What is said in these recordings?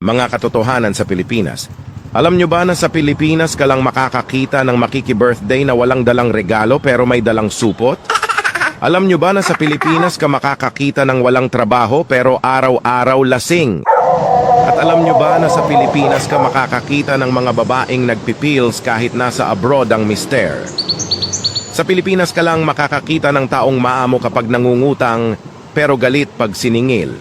Mga katotohanan sa Pilipinas. Alam nyo ba na sa Pilipinas ka lang makakakita ng makiki-birthday na walang dalang regalo pero may dalang supot? Alam nyo ba na sa Pilipinas ka makakakita ng walang trabaho pero araw-araw lasing? At alam nyo ba na sa Pilipinas ka makakakita ng mga babaeng nagpipills kahit nasa abroad ang mister? Sa Pilipinas ka lang makakakita ng taong maamo kapag nangungutang pero galit pag siningil.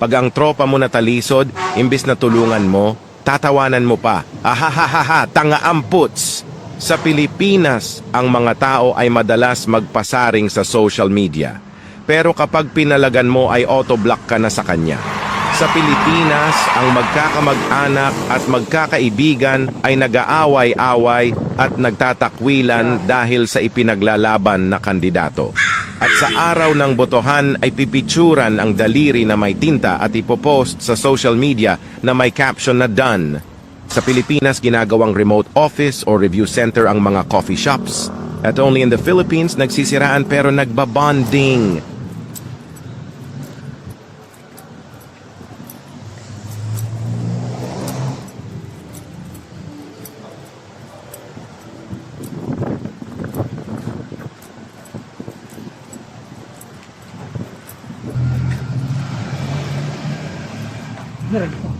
Pag ang tropa mo natalisod, imbis na tulungan mo, tatawanan mo pa. Ahahaha, tanga-amputs! Sa Pilipinas, ang mga tao ay madalas magpasaring sa social media. Pero kapag pinalagan mo ay auto-block ka na sa kanya. Sa Pilipinas, ang magkakamag-anak at magkakaibigan ay nag-aaway-away at nagtatakwilan dahil sa ipinaglalaban na kandidato. At sa araw ng botohan ay pipicturan ang daliri na may tinta at ipopost sa social media na may caption na done. Sa Pilipinas, ginagawang remote office or review center ang mga coffee shops. At only in the Philippines, nagsisiraan pero nagbabonding. Meron.